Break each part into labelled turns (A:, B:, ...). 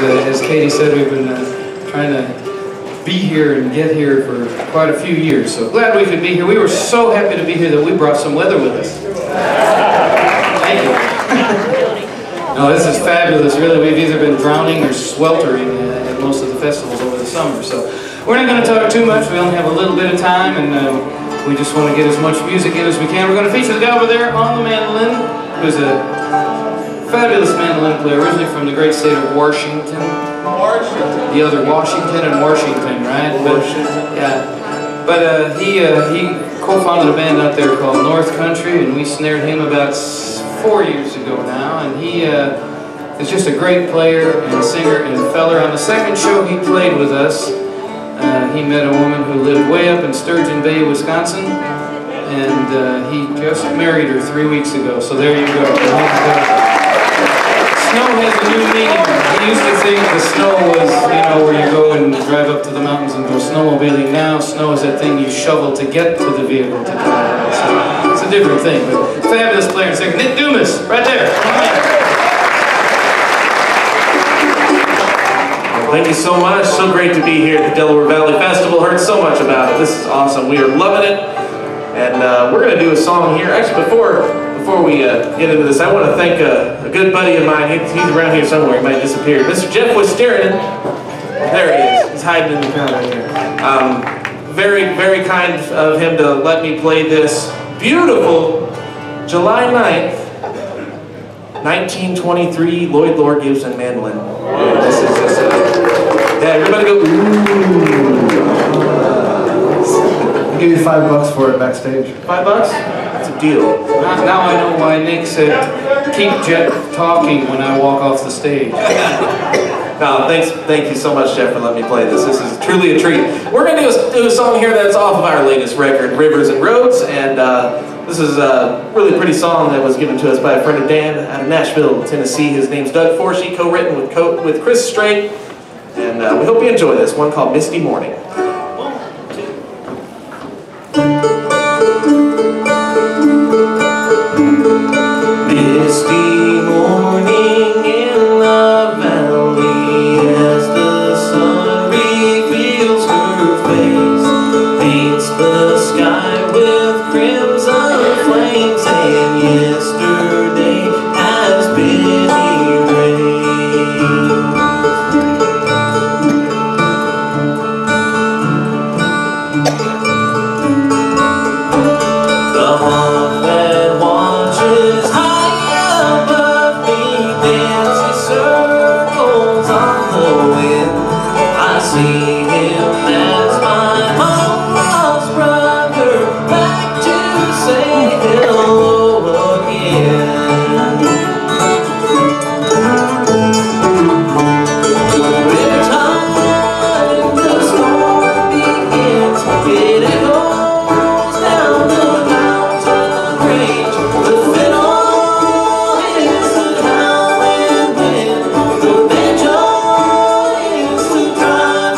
A: As Katie said, we've been trying to be here and get here for quite a few years, so glad we could be here. We were so happy to be here that we brought some weather with us. Thank you. No, this is fabulous, really. We've either been drowning or sweltering at most of the festivals over the summer, so we're not going to talk too much. We only have a little bit of time, and we just want to get as much music in as we can. We're going to feature the guy over there on the mandolin, who's a fabulous mandolin player, originally from the great state of Washington. The other Washington and Washington, right? Washington. Yeah. But he co-founded a band out there called North Country, and we snared him about 4 years ago now. And he is just a great player and singer and feller. On the second show he played with us, he met a woman who lived way up in Sturgeon Bay, Wisconsin, and he just married her 3 weeks ago. So there you go. Snow has a new meaning. He used to think the snow was, you know, where you go and drive up to the mountains and go snowmobiling. Now snow is that thing you shovel to get to the vehicle to drive. So it's a different thing. But fabulous player and singer. Nick Dumas, right there.
B: Well, thank you so much. So great to be here at the Delaware Valley Festival. Heard so much about it. This is awesome. We are loving it. And we're going to do a song here. Actually, before we get into this, I want to thank a good buddy of mine. He's around here somewhere. He might disappear. Mr. Jeff Wisterin. There he is. He's hiding in the crowd right here. Very, very kind of him to let me play this beautiful July 9th, 1923 Lloyd Lord Gibson mandolin. This is just yeah, everybody go, ooh.
C: I'll give you $5 for it backstage.
B: $5? That's a deal.
A: Now I know why Nick said, keep Jeff talking when I walk off the stage.
B: No, thank you so much, Jeff, for letting me play this. This is truly a treat. We're going to do a song here that's off of our latest record, Rivers and Roads, and this is a really pretty song that was given to us by a friend of Dan out of Nashville, Tennessee. His name's Doug Forsey, co-written with Chris Strait, and we hope you enjoy this one called Misty Morning. Misty morning in the valley as the sun reveals her face, paints the sky with crimson flames, and yesterday has been the hawk that watches see him as my mama's brother, back to say hello again. Every time the storm begins, it echoes down the mountain range. The fiddle is the howling wind, the banjo is the drive.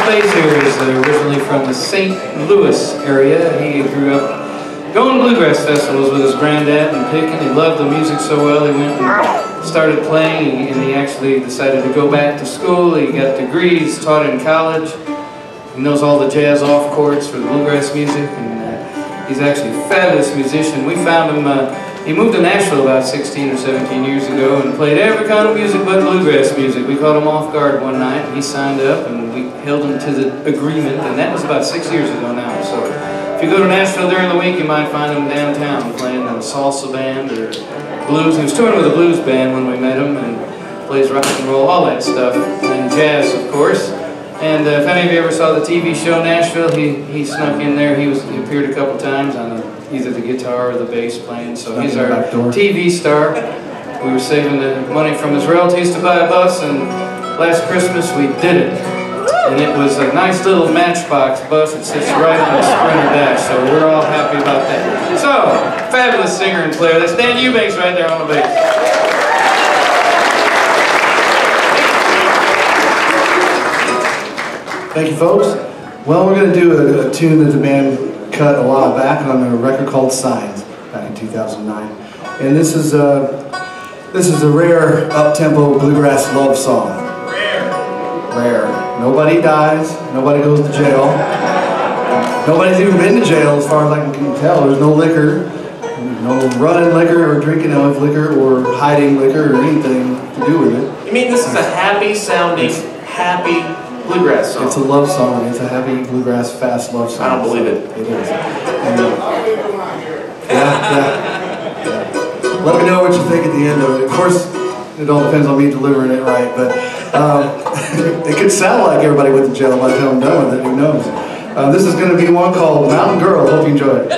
A: plays here is originally from the St. Louis area. He grew up going to Bluegrass Festivals with his granddad and picking. He loved the music so well, he went and started playing, and he actually decided to go back to school. He got degrees, taught in college. He knows all the jazz off chords for the bluegrass music, and he's actually a fabulous musician. We found him, he moved to Nashville about 16 or 17 years ago and played every kind of music but bluegrass music. We caught him off guard one night, and he signed up, and we held him to the agreement, and that was about 6 years ago now. So if you go to Nashville during the week, you might find him downtown playing in a salsa band or blues. He was touring with a blues band when we met him, and plays rock and roll, all that stuff, and jazz, of course. And if any of you ever saw the TV show Nashville, he snuck in there. He appeared a couple times on either the guitar or the bass playing. So he's our TV star. We were saving the money from his royalties to buy a bus, and last Christmas we did it. And it was a nice little Matchbox bus that sits right on a Sprinter dash. So we're all happy about that. So, fabulous singer and player. That's Dan Eubanks right there on the bass.
C: Thank you, folks. Well, we're going to do a tune that the band cut a while back on a record called Signs back in 2009. And this is a rare up-tempo bluegrass love song. Rare. Nobody dies. Nobody goes to jail. Nobody's even been to jail as far as I can tell. There's no liquor. No running liquor or drinking of liquor or hiding liquor or anything to do with it.
B: You mean this is a happy-sounding, happy bluegrass song?
C: It's a love song. It's a happy bluegrass fast love song.
B: I don't believe it.
C: It is. Yeah. Let me know what you think at the end of it. Of course, it all depends on me delivering it right, but it could sound like everybody went to jail by the time I'm done with it. Who knows? This is going to be one called Mountain Girl. Hope you enjoy it.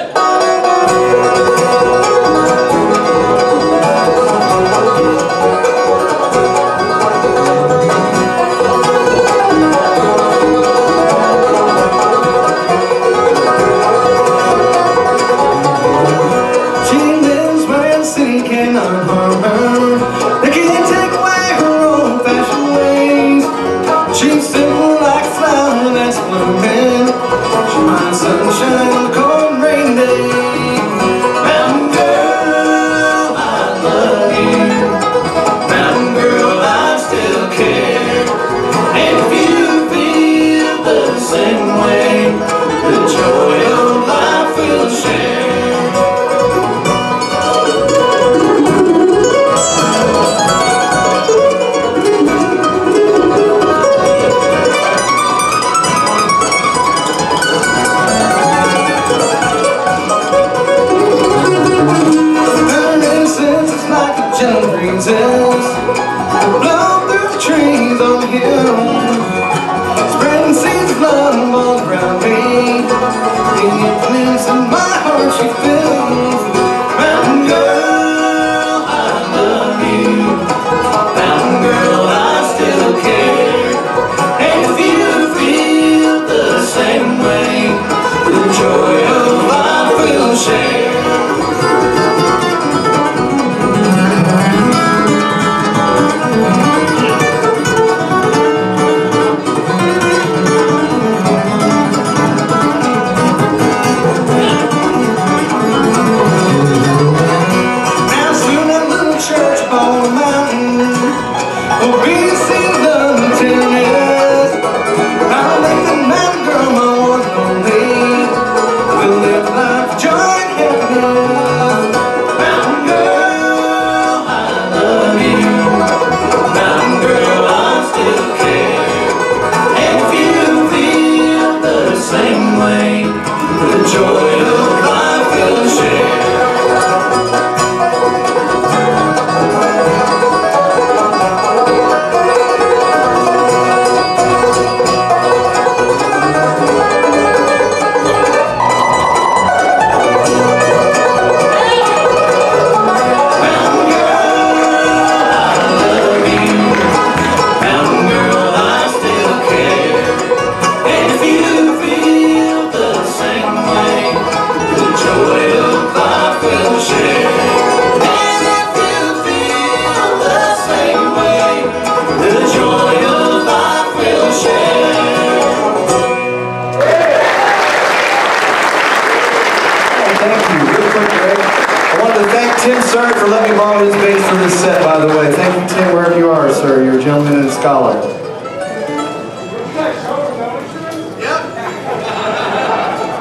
C: the bass for this set, by the way. Thank you, Tim, wherever you are, sir. You're a gentleman and a scholar.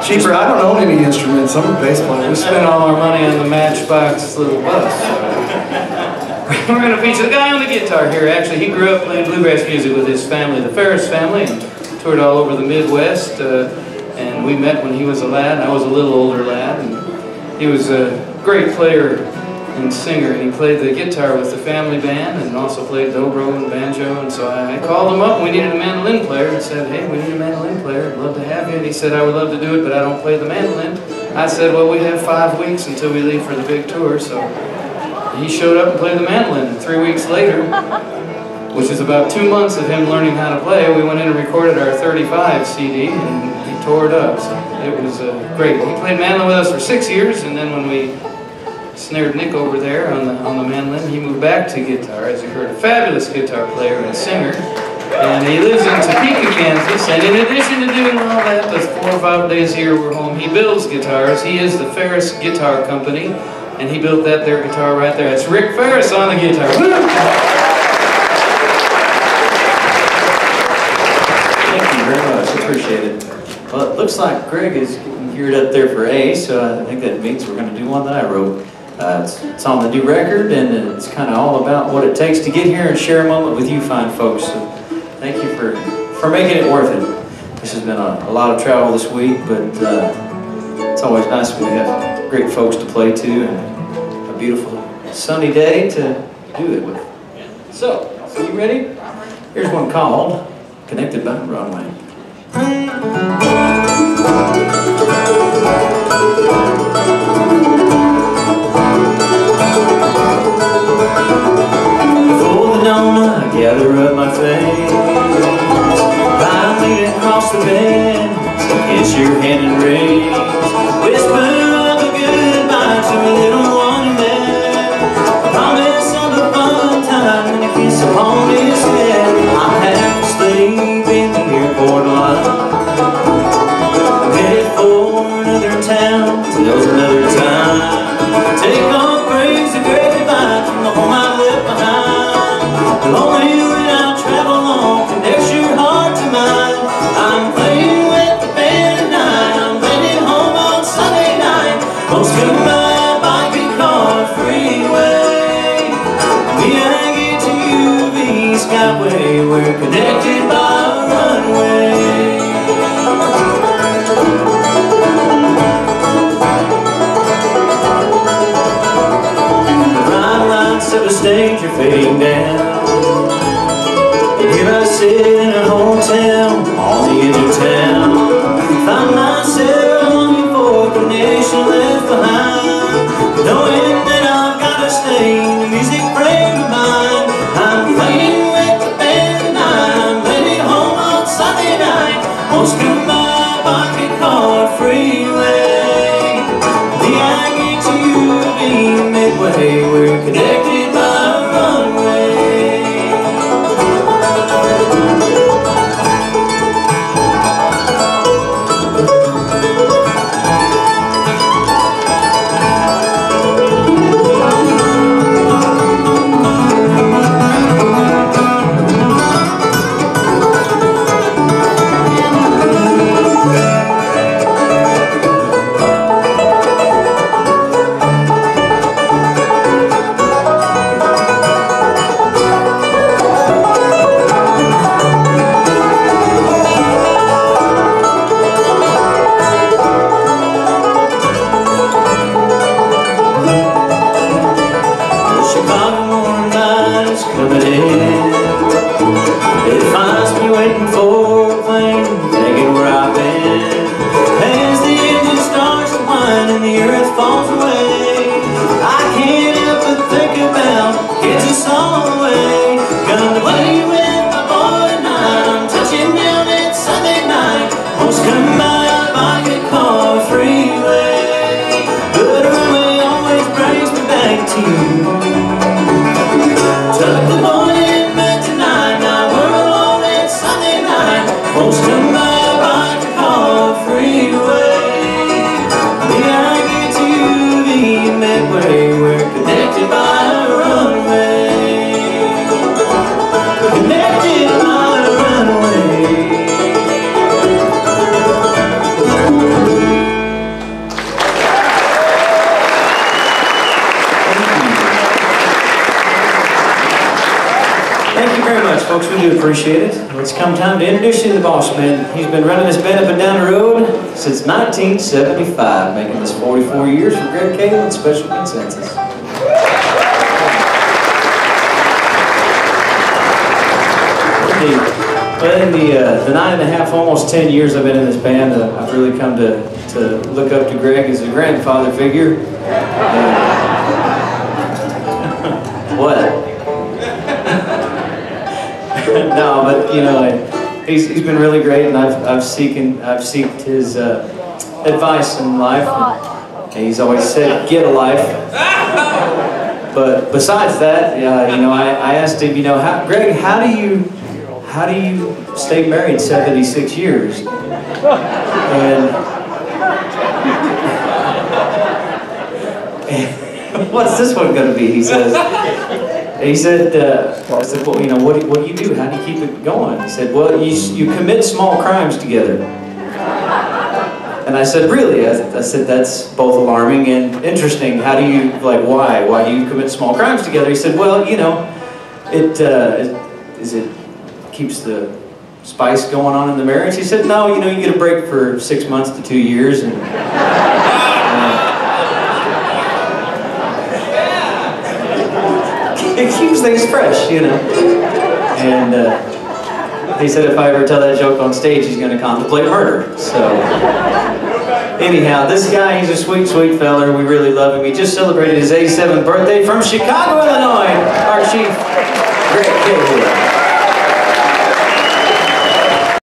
C: Cheaper, I don't own any instruments. I'm a bass player.
A: We spent all our money on the Matchbox little bus. We're going to feature the guy on the guitar here. Actually, he grew up playing bluegrass music with his family, the Ferris family, and toured all over the Midwest. And we met when he was a lad. I was a little older lad. And he was a great player and singer, and he played the guitar with the family band and also played dobro and banjo. And so I called him up, and we needed a mandolin player, and said, hey, we need a mandolin player, I'd love to have you. And he said, I would love to do it, but I don't play the mandolin. I said, well, we have 5 weeks until we leave for the big tour. So he showed up and played the mandolin, and 3 weeks later, which is about 2 months of him learning how to play, we went in and recorded our 35 CD, and he tore it up. So it was great. He played mandolin with us for 6 years, and then when we snared Nick over there on the mandolin, he moved back to guitar. As you heard, a fabulous guitar player and singer. And he lives in Topeka, Kansas. And in addition to doing all that, the 4 or 5 days a year we're home, he builds guitars. He is the Ferris Guitar Company, and he built their guitar right there. It's Rick Ferris on the guitar. Woo!
D: Thank you very much. Appreciate it. Well, it looks like Greg is getting geared up there for A, so I think that means we're going to do one that I wrote. It's on the new record, and it's kind of all about what it takes to get here and share a moment with you fine folks. So thank you for making it worth it. This has been a lot of travel this week, but it's always nice when we have great folks to play to and a beautiful sunny day to do it with. So you ready? Here's one called Connected by Runway. Gather up my face, I'm leaning across the bed, kiss your hand and raise, whisper of a goodbye to a little one there, a promise of a fun time and a kiss upon his head. I'm half asleep in the airport line, I'm headed for another town till another time. Take off, brings a great goodbye from the home I left behind. Only when I travel on connects your heart to mine. I'm playing with the band tonight. I'm heading home on Sunday night. Most goodbye bike and car freeway. V-I-G to UV Skyway. We're connected by a runway. The bright lights of a stage are fading down. Here I sit in a hotel on the edge of town. Find myself longing for a connection left behind, knowing that I've got to stay in the music frame of mine. I'm playing with the band tonight. I'm headed home on Sunday night. Most goodbye pocket car freeway. V-I-G to UV Midway. We're connected by a runway. Tuck the morning folks, we do appreciate it. It's come time to introduce you to the boss man. He's been running this band up and down the road since 1975, making this 44 years for Greg Cagle and Special Consensus. But in the 9.5, almost 10 years I've been in this band, I've really come to look up to Greg as a grandfather figure. What? No, but you know, he's been really great, and I've seeked his advice in life. And he's always said, "Get a life." But besides that, you know, I asked him, you know, Greg, how do you stay married 76 years? And what's this one going to be? He said, I said, well, you know, what do you do? How do you keep it going? He said, well, you commit small crimes together. And I said, really? I said, that's both alarming and interesting. How do you, like, why? Why do you commit small crimes together? He said, well, you know, it keeps the spice going on in the marriage. He said, no, you know, you get a break for 6 months to 2 years, and it keeps things fresh, you know. And he said if I ever tell that joke on stage, he's going to contemplate murder. So anyhow, this guy, he's a sweet, sweet feller. We really love him. He just celebrated his 87th birthday from Chicago, Illinois.